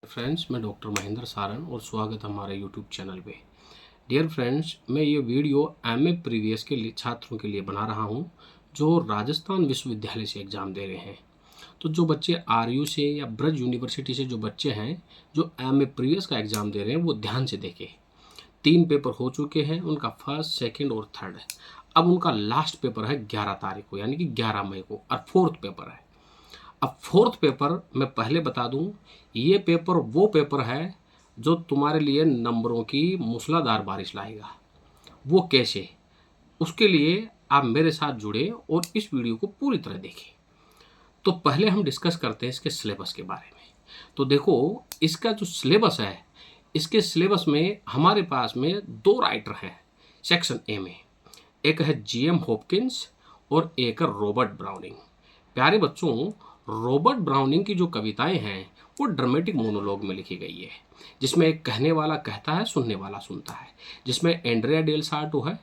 Friends, मैं doctor Mahendra Saran और स्वागत है हमारे यूट्यूब चैनल पे। डियर फ्रेंड्स, मैं ये वीडियो एमए प्रीवियस के लिए छात्रों के लिए बना रहा हूँ जो राजस्थान विश्वविद्यालय से एग्ज़ाम दे रहे हैं। तो जो बच्चे आरयू से या ब्रज यूनिवर्सिटी से जो बच्चे हैं जो एमए प्रीवियस का एग्ज़ाम दे रहे हैं वो ध्यान से देखें। 3 पेपर हो चुके हैं, उनका फर्स्ट, सेकेंड और थर्ड है। अब उनका लास्ट पेपर है 11 तारीख को, यानी कि 11 मई को, और फोर्थ पेपर है। अब फोर्थ पेपर मैं पहले बता दूं, ये पेपर वो पेपर है जो तुम्हारे लिए नंबरों की मूसलाधार बारिश लाएगा। वो कैसे? उसके लिए आप मेरे साथ जुड़े और इस वीडियो को पूरी तरह देखें। तो पहले हम डिस्कस करते हैं इसके सिलेबस के बारे में। तो देखो, इसका जो सिलेबस है, इसके सिलेबस में हमारे पास में 2 राइटर हैं सेक्शन ए में। एक है जीएम हॉपकिंस और एक है रॉबर्ट ब्राउनिंग। प्यारे बच्चों, रॉबर्ट ब्राउनिंग की जो कविताएं हैं वो ड्रामेटिक मोनोलॉग में लिखी गई है, जिसमें एक कहने वाला कहता है, सुनने वाला सुनता है, जिसमें एंड्रिया डेल सार्टो है,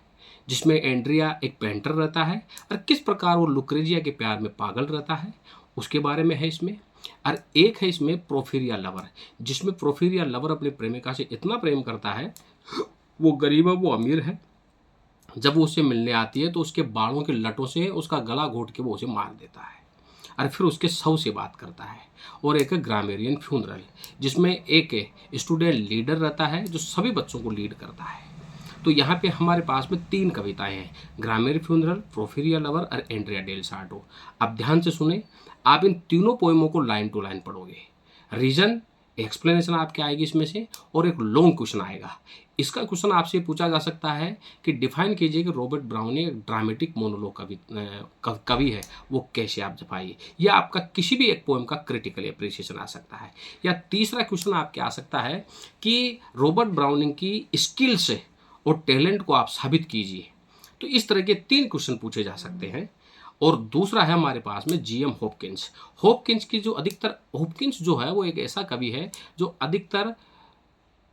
जिसमें एंड्रिया एक पेंटर रहता है और किस प्रकार वो लुक्रेजिया के प्यार में पागल रहता है उसके बारे में है इसमें। और एक है इसमें प्रोफेरिया लवर, जिसमें प्रोफेरिया लवर अपने प्रेमिका से इतना प्रेम करता है, वो गरीब है, वो अमीर है। जब वो उससे मिलने आती है तो उसके बालों के लटों से उसका गला घोट के वो उसे मार देता है और फिर उसके शव से बात करता है। और एक है ग्रामेरियन फ्यूनरल, जिसमें एक स्टूडेंट लीडर रहता है जो सभी बच्चों को लीड करता है। तो यहाँ पे हमारे पास में 3 कविताएं हैं, ग्रामेरियन फ्यूनरल, प्रोफेरिया लवर और एंड्रिया डेल सार्टो। अब ध्यान से सुने, आप इन तीनों पोएमों को लाइन टू लाइन पढ़ोगे। रीजन, एक्सप्लेनेशन आपके आएगी इसमें से, और एक लॉन्ग क्वेश्चन आएगा। इसका क्वेश्चन आपसे पूछा जा सकता है कि डिफाइन कीजिए कि रॉबर्ट ब्राउनिंग एक ड्रामेटिक मोनोलॉग कवि है, वो कैसे आप जपाइए। या आपका किसी भी एक पोएम का क्रिटिकल एप्रिसिएशन आ सकता है। या तीसरा क्वेश्चन आपके आ सकता है कि रॉबर्ट ब्राउनिंग की स्किल्स और टैलेंट को आप साबित कीजिए। तो इस तरह के 3 क्वेश्चन पूछे जा सकते हैं। और दूसरा है हमारे पास में जीएम हॉपकिंस। हॉपकिंस जो है वो एक ऐसा कवि है जो अधिकतर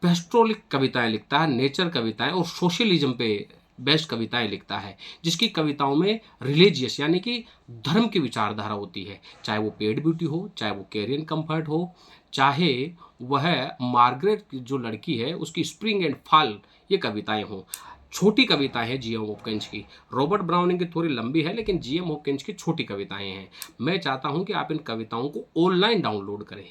पेस्ट्रोलिक कविताएं लिखता है, नेचर कविताएं और सोशलिज्म पे बेस्ड कविताएं लिखता है, जिसकी कविताओं में रिलीजियस यानी कि धर्म की विचारधारा होती है। चाहे वो पेड ब्यूटी हो, चाहे वो कैरियन कंफर्ट हो, चाहे वह मार्गरेट जो लड़की है उसकी स्प्रिंग एंड फॉल ये कविताएं हों। छोटी कविताएं हैं जीएम हॉपकिंस की। रॉबर्ट ब्राउनिंग की थोड़ी लंबी है, लेकिन जीएम हॉपकिंस की छोटी कविताएं हैं। मैं चाहता हूं कि आप इन कविताओं को ऑनलाइन डाउनलोड करें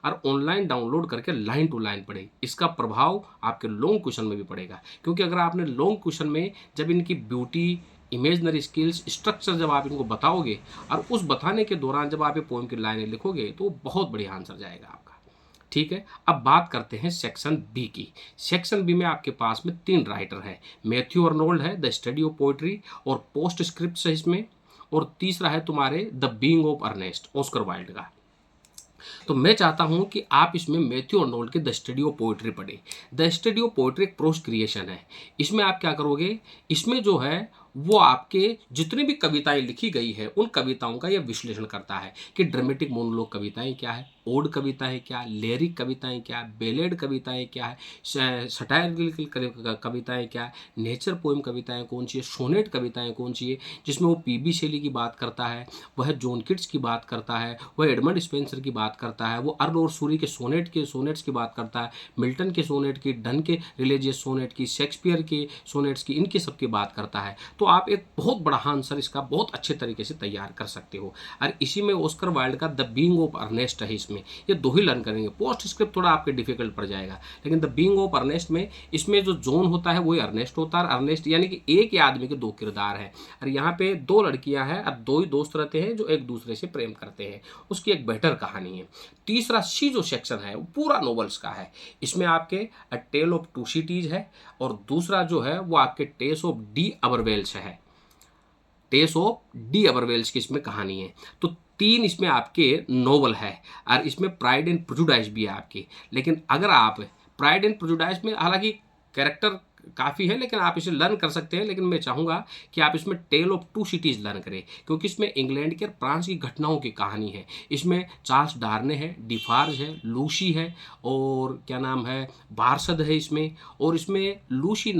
और ऑनलाइन डाउनलोड करके लाइन टू लाइन पढ़ें। इसका प्रभाव आपके लॉन्ग क्वेश्चन में भी पड़ेगा, क्योंकि अगर आपने लॉन्ग क्वेश्चन में जब इनकी ब्यूटी, इमेजनरी स्किल्स, स्ट्रक्चर जब आप इनको बताओगे और उस बताने के दौरान जब आप ये पोएम की लाइनें लिखोगे तो बहुत बढ़िया आंसर जाएगा आपका। ठीक है, अब बात करते हैं सेक्शन बी की। सेक्शन बी में आपके पास में 3 राइटर हैं। मैथ्यू अर्नोल्ड है, द स्टडी ऑफ पोइट्री और पोस्ट स्क्रिप्ट है इसमें। और तीसरा है तुम्हारे the being of earnest, Oscar Wilde का। तो मैं चाहता हूं कि आप इसमें मैथ्यू अर्नोल्ड के द स्टडी ऑफ पोइट्री पढ़ें। द स्टडी ऑफ पोइट्री एक प्रोज क्रिएशन है। इसमें आप क्या करोगे, इसमें जो है वो आपके जितनी भी कविताएं लिखी गई है उन कविताओं का यह विश्लेषण करता है कि ड्रामेटिक मोनोलॉग कविताएं क्या है, ओड कविताएं क्या, लिरिक कविताएं क्या, बेलेड कविताएं क्या है, सटायरिकल कविताएं क्या, नेचर पोएम कविताएं कौन सी है, सोनेट कविताएं कौन सी है, जिसमें वो पीबी शेली की बात करता है, वह जॉन किट्स की बात करता है, वह एडमंड स्पेंसर की बात करता है, वो अर्ल और सूरी के सोनेट्स की बात करता है, मिल्टन के सोनेट की, डन के रिलीजियस सोनेट की, शेक्सपियर के सोनेट्स की, इनकी सबकी बात करता है। तो आप एक बहुत बड़ा आंसर इसका बहुत अच्छे तरीके से तैयार कर सकते हो। और इसी में ऑस्कर वाइल्ड का द बीइंग ऑफ अर्नेस्ट है। इसमें ये 2 ही लर्न करेंगे। पोस्ट स्क्रिप्ट थोड़ा आपके डिफिकल्ट पड़ जाएगा, लेकिन द बीइंग ऑफ अर्नेस्ट में इसमें जो जोन होता है वही अर्नेस्ट होता है। अर्नेस्ट यानी कि एक ही आदमी के 2 किरदार हैं, और यहाँ पे 2 लड़कियां हैं और 2 ही दोस्त रहते हैं जो एक दूसरे से प्रेम करते हैं। उसकी एक बेहतर कहानी है। तीसरा सी जो सेक्शन है वो पूरा नॉवेल्स का है। इसमें आपके अ टेल ऑफ टू सिटीज है, और दूसरा जो है वो आपके टेस ऑफ डी अबरवेल्स है। टेस ऑफ डी अबरवेल्स की इसमें कहानी है। तो 3 इसमें आपके नोवेल है, और इसमें प्राइड एंड प्रेजुडाइस भी है आपकी। लेकिन अगर आप प्राइड एंड प्रेजुडाइस में, हालांकि कैरेक्टर काफ़ी है, लेकिन आप इसे लर्न कर सकते हैं, लेकिन मैं चाहूँगा कि आप इसमें tale of two cities learn करें, क्योंकि इसमें इंग्लैंड के और फ्रांस की घटनाओं की कहानी है। इसमें चार्ल्स डार्ने है, डिफार्ज है, लूसी है, और क्या नाम है, बारसद है इसमें। और इसमें लूसी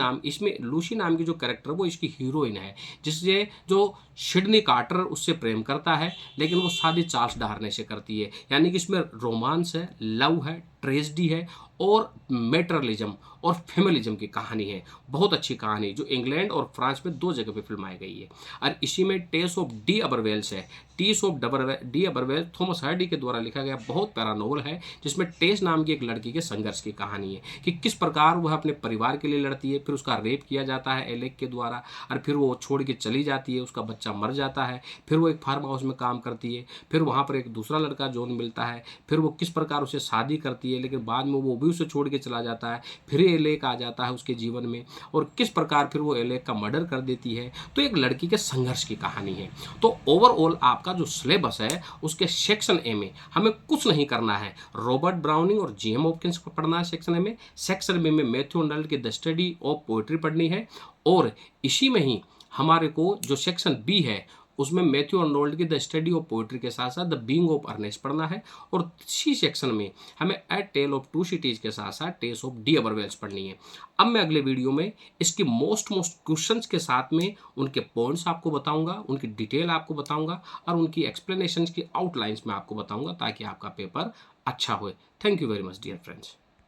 नाम की जो कैरेक्टर वो इसकी हीरोइन है, जिससे जो सिडनी कार्टर उससे प्रेम करता है, लेकिन वो शादी चार्ल्स डार्ने से करती है। यानी कि इसमें रोमांस है, लव है, ट्रेजेडी है और मेटरलिज्म और फेमिलिज्म की कहानी है। बहुत अच्छी कहानी जो इंग्लैंड और फ्रांस में 2 जगह पे फिल्माई गई है। और इसी में टेस ऑफ डी अबरवेल्स है। टीस ऑफ डी अबरवेल थॉमस हार्डी के द्वारा लिखा गया बहुत प्यारा नोवेल है, जिसमें टेस नाम की एक लड़की के संघर्ष की कहानी है कि किस प्रकार वह अपने परिवार के लिए लड़ती है, फिर उसका रेप किया जाता है एलेक के द्वारा, और फिर वो छोड़ के चली जाती है, उसका बच्चा मर जाता है, फिर वो एक फार्म हाउस में काम करती है, फिर वहाँ पर एक दूसरा लड़का जॉन मिलता है, फिर वो किस प्रकार उसे शादी करती है, लेकिन बाद में वो भी उसे छोड़ के चला जाता है, फिर एलेक आ जाता है उसके जीवन में, और किस प्रकार फिर वो एलेक का मर्डर कर देती है। तो एक लड़की के संघर्ष की कहानी है। तो ओवरऑल आपका जो सिलेबस है उसके सेक्शन ए में हमें कुछ नहीं करना है, रॉबर्ट ब्राउनिंग और जीएम हॉपकिंस को पढ़ना है सेक्शन ए में। सेक्शन बी में मैथ्यू आर्नल्ड की द स्टडी ऑफ पोएट्री पढ़नी है, और इसी में ही हमारे को जो सेक्शन बी है उसमें मैथ्यू आर्नोल्ड की द स्टडी ऑफ पोएट्री के साथ साथ द बीइंग ऑफ अर्नेस्ट पढ़ना है, और सी सेक्शन में हमें at tale of two cities के साथ साथ टेस ऑफ डी अबरवेल्स पढ़नी है। अब मैं अगले वीडियो में इसकी मोस्ट क्वेश्चंस के साथ में उनके पॉइंट्स आपको बताऊंगा, उनकी डिटेल आपको बताऊंगा, और उनकी एक्सप्लेनेशन की आउटलाइंस में आपको बताऊंगा, ताकि आपका पेपर अच्छा हो। Thank you very much dear friends.